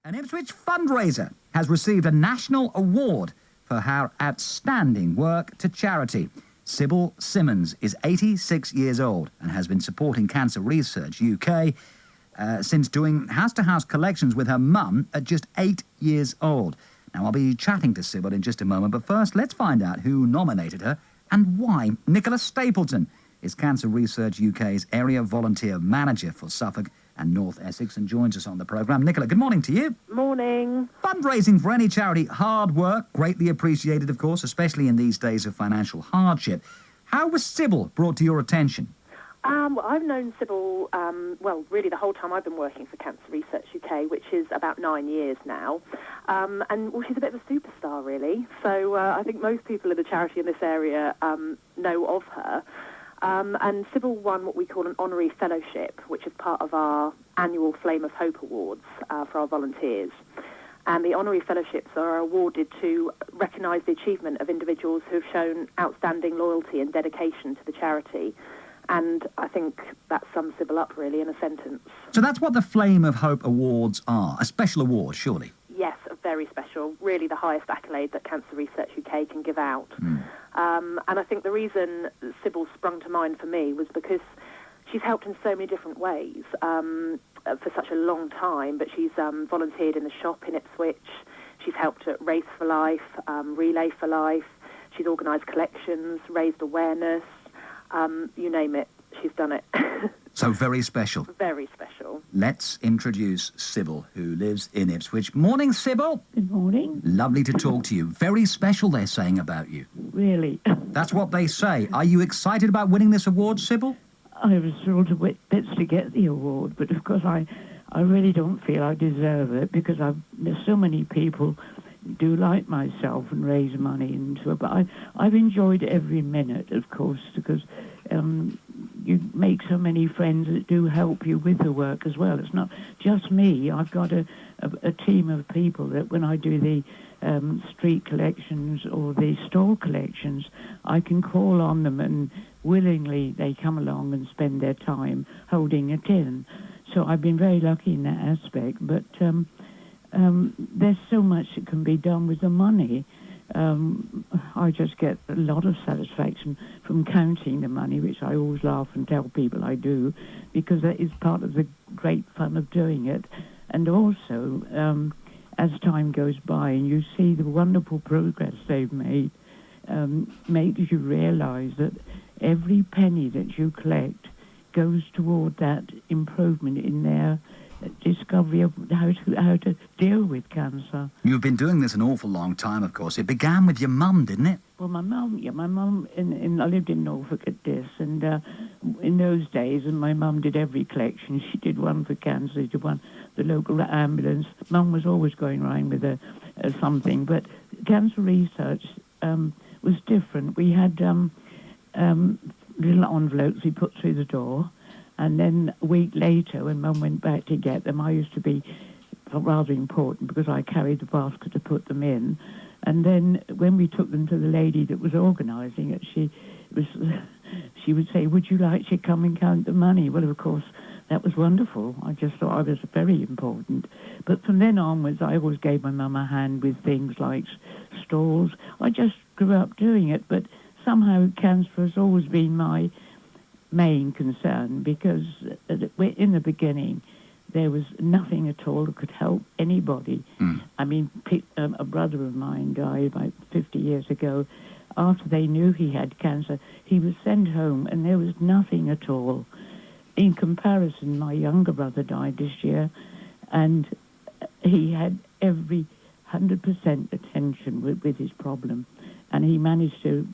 An Ipswich fundraiser has received a national award for her outstanding work to charity. Sybil Simmons is 86 years old and has been supporting Cancer Research UK since doing house-to-house collections with her mum at just 8 years old. Now, I'll be chatting to Sybil in just a moment, but first, let's find out who nominated her and why. Nicola Stapleton is Cancer Research UK's Area Volunteer Manager for Suffolk and North Essex and joins us on the programme. Nicola, good morning to you. Morning. Fundraising for any charity, hard work, greatly appreciated, of course, especially in these days of financial hardship. How was Sybil brought to your attention? Well, I've known Sybil, really the whole time I've been working for Cancer Research UK, which is about 9 years now. She's a bit of a superstar, really. So I think most people in the charity in this area know of her. And Sybil won what we call an honorary fellowship, which is part of our annual Flame of Hope Awards for our volunteers. And the honorary fellowships are awarded to recognise the achievement of individuals who have shown outstanding loyalty and dedication to the charity. And I think that sums Sybil up, really, in a sentence. So that's what the Flame of Hope Awards are, a special award, surely? Yes, very special, really the highest accolade that Cancer Research UK can give out. And I think the reason Sybil sprung to mind for me was because she's helped in so many different ways for such a long time, but she's volunteered in the shop in Ipswich, she's helped at Race for Life, Relay for Life, she's organised collections, raised awareness, you name it, she's done it. So very special. Very special. Let's introduce Sybil, who lives in Ipswich. Morning, Sybil. Good morning. Lovely to talk to you. Very special, they're saying about you. Really? That's what they say. Are you excited about winning this award, Sybil? I was thrilled to bits to get the award, but of course I really don't feel I deserve it because there's so many people do like myself and raise money into it. But I've enjoyed every minute, of course, because you make so many friends that do help you with the work as well. It's not just me. I've got a team of people that when I do the street collections or the store collections, I can call on them and willingly they come along and spend their time holding it in. So I've been very lucky in that aspect. But there's so much that can be done with the money. I just get a lot of satisfaction from counting the money, which I always laugh and tell people I do, because that is part of the great fun of doing it. And also, as time goes by and you see the wonderful progress they've made, makes you realise that every penny that you collect goes toward that improvement in their discovery of how to deal with cancer. You've been doing this an awful long time, of course. It began with your mum, didn't it? Well, my mum, I lived in Norfolk at this, and in those days, and my mum did every collection. She did one for cancer, she did one the local ambulance. Mum was always going around with something, but Cancer Research was different. We had little envelopes we put through the door, and then a week later, when Mum went back to get them, I used to be rather important because I carried the basket to put them in. And then when we took them to the lady that was organising it, she would say, "Would you like to come and count the money?" Well, of course, that was wonderful. I just thought I was very important. But from then onwards, I always gave my mum a hand with things like stalls. I just grew up doing it, but somehow cancer has always been my main concern because in the beginning there was nothing at all that could help anybody. I mean, a brother of mine died about 50 years ago. After they knew he had cancer, he was sent home and there was nothing at all. In comparison, my younger brother died this year and he had every 100% attention with his problem, and he managed to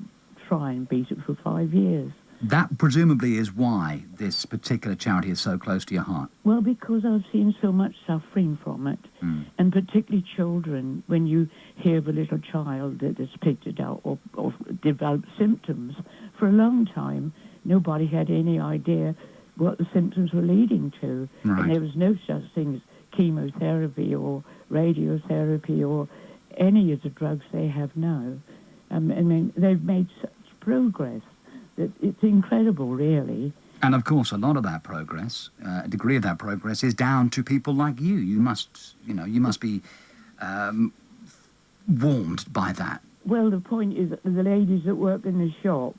try and beat it for 5 years. That presumably is why this particular charity is so close to your heart. Well, because I've seen so much suffering from it, and particularly children. When you hear of a little child that has picked it out or developed symptoms, for a long time, nobody had any idea what the symptoms were leading to. Right. And there was no such thing as chemotherapy or radiotherapy or any of the drugs they have now. I mean, they've made such progress that it's incredible, really. And of course, a lot of that progress, a degree of that progress, is down to people like you. You must be warmed by that. Well, the point is that the ladies that work in the shop,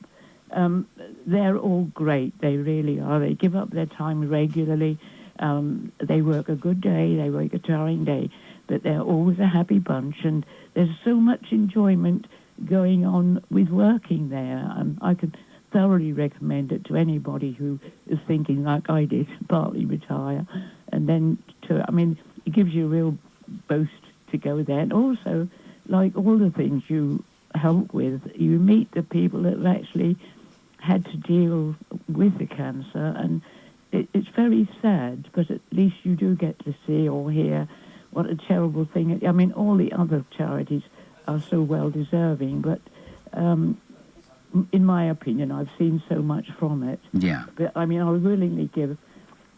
they're all great. They really are. They give up their time regularly. They work a good day. They work a tiring day. But they're always a happy bunch. And there's so much enjoyment going on with working there. I could thoroughly recommend it to anybody who is thinking, like I did, partly retire. And then, it gives you a real boost to go there. And also, like all the things you help with, you meet the people that have actually had to deal with the cancer, and it's very sad, but at least you do get to see or hear what a terrible thing. All the other charities are so well deserving, but in my opinion, I've seen so much from it. Yeah. But I would willingly give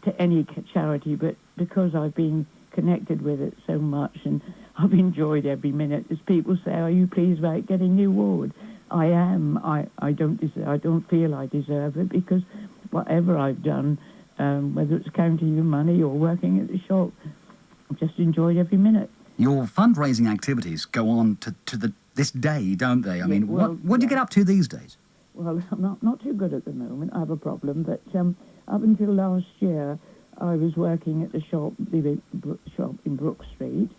to any charity, but because I've been connected with it so much and I've enjoyed every minute. As people say, are you pleased about getting the award? I am. I don't feel I deserve it, because whatever I've done, whether it's counting the money or working at the shop, I've just enjoyed every minute. Your fundraising activities go on to this day, don't they? What do you get up to these days? Well, I'm not too good at the moment. I have a problem, but up until last year, I was working at the shop in Brook Street,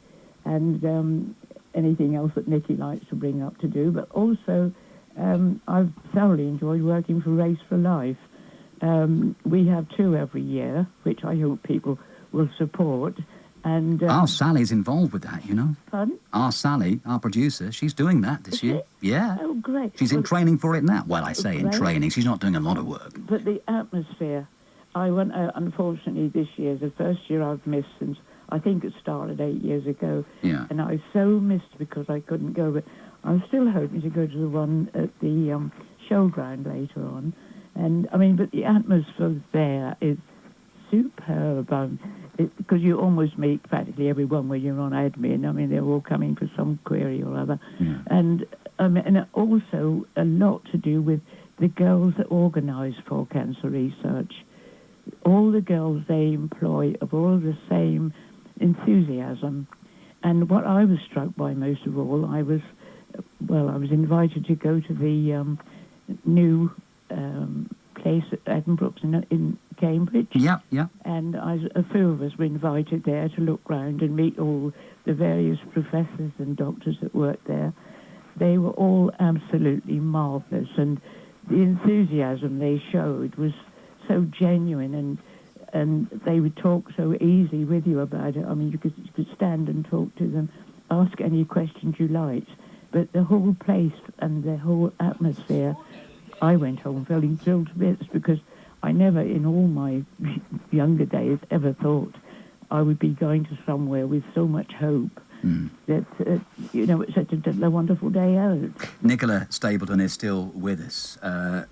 and anything else that Nikki likes to bring up to do. But also, I've thoroughly enjoyed working for Race for Life. We have 2 every year, which I hope people will support. And our Sally's involved with that, you know. Pardon? Our Sally, our producer, she's doing that this year. It? Yeah. Oh, great. She's in training for it now. Well, I say in training. She's not doing a lot of work. But the atmosphere, I went out, unfortunately, this year, the first year I've missed since, I think it started 8 years ago. Yeah. And I so missed because I couldn't go. But I'm still hoping to go to the one at the showground later on. And, but the atmosphere there is superb. Because you almost meet practically everyone when you're on admin. They're all coming for some query or other. Yeah. And also a lot to do with the girls that organise for cancer research. All the girls they employ have all the same enthusiasm. And what I was struck by most of all, I was invited to go to the new place at Addenbrooke's in Cambridge. Yeah. And a few of us were invited there to look round and meet all the various professors and doctors that worked there. They were all absolutely marvellous, and the enthusiasm they showed was so genuine, and they would talk so easy with you about it. You could stand and talk to them, ask any questions you liked. But the whole place and the whole atmosphere, I went home feeling thrilled to bits, because I never, in all my younger days, ever thought I would be going to somewhere with so much hope that, it's such a wonderful day out. Nicola Stapleton is still with us.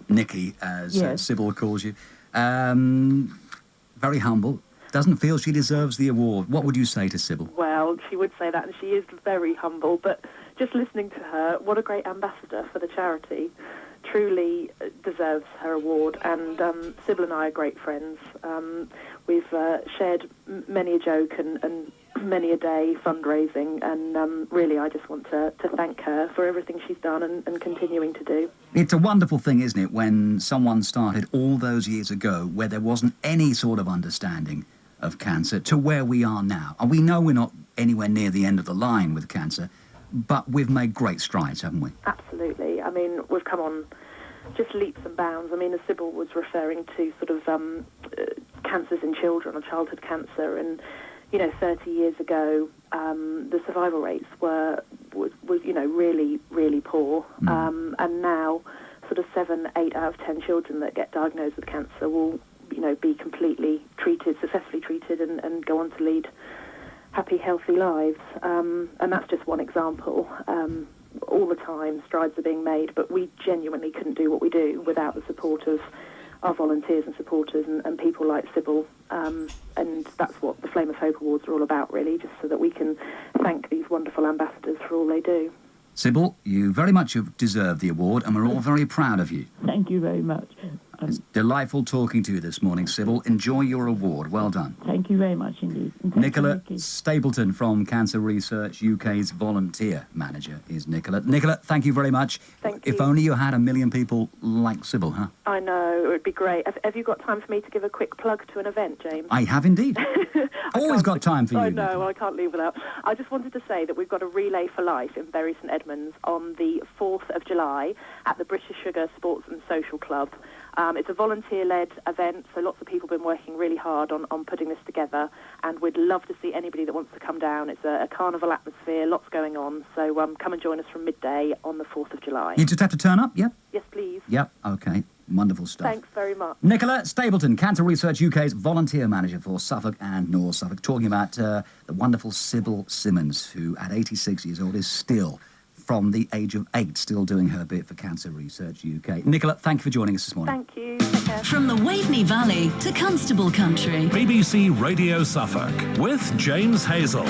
Nikki, as Yes. Sybil calls you. Very humble. Doesn't feel she deserves the award. What would you say to Sybil? Well, she would say that, and she is very humble, but just listening to her, what a great ambassador for the charity. Truly deserves her award, and Sybil and I are great friends. We've shared many a joke and many a day fundraising, and really I just want to thank her for everything she's done and continuing to do. It's a wonderful thing, isn't it, when someone started all those years ago where there wasn't any sort of understanding of cancer to where we are now. And we know we're not anywhere near the end of the line with cancer, but we've made great strides, haven't we? Absolutely. We've come on just leaps and bounds. As Sybil was referring to sort of cancers in children or childhood cancer, and 30 years ago the survival rates were really, really poor, and now sort of 7, 8 out of 10 children that get diagnosed with cancer will be completely treated, successfully treated, and go on to lead happy, healthy lives. And that's just one example. All the time strides are being made, but we genuinely couldn't do what we do without the support of our volunteers and supporters and people like Sybil. And that's what the Flame of Hope Awards are all about, really, just so that we can thank these wonderful ambassadors for all they do. Sybil, you very much have deserved the award, and we're all very proud of you. Thank you very much. It's delightful talking to you this morning, Sybil. Enjoy your award. Well done. Thank you very much indeed. And thank Nicola you, Nicky. Stapleton from Cancer Research UK's volunteer manager is Nicola. Nicola, thank you very much. Thank If you. only you had 1 million people like Sybil, huh? I know, it would be great. Have you got time for me to give a quick plug to an event, James? I have indeed. Always got time for you. I know, Nicola. I can't leave without. I just wanted to say that we've got a Relay for Life in Bury St Edmunds on the 4th of July at the British Sugar Sports and Social Club. It's a volunteer-led event, so lots of people have been working really hard on putting this together, and we'd love to see anybody that wants to come down. It's a carnival atmosphere, lots going on, so come and join us from midday on the 4th of July. You just have to turn up, yep? Yes, please. Yep, okay. Wonderful stuff. Thanks very much. Nicola Stapleton, Cancer Research UK's volunteer manager for Suffolk and North Suffolk, talking about the wonderful Sybil Simmons, who at 86 years old is still, from the age of 8, still doing her bit for Cancer Research UK. Nicola, thank you for joining us this morning. Thank you. Take care. From the Waveney Valley to Constable Country. BBC Radio Suffolk with James Hazel.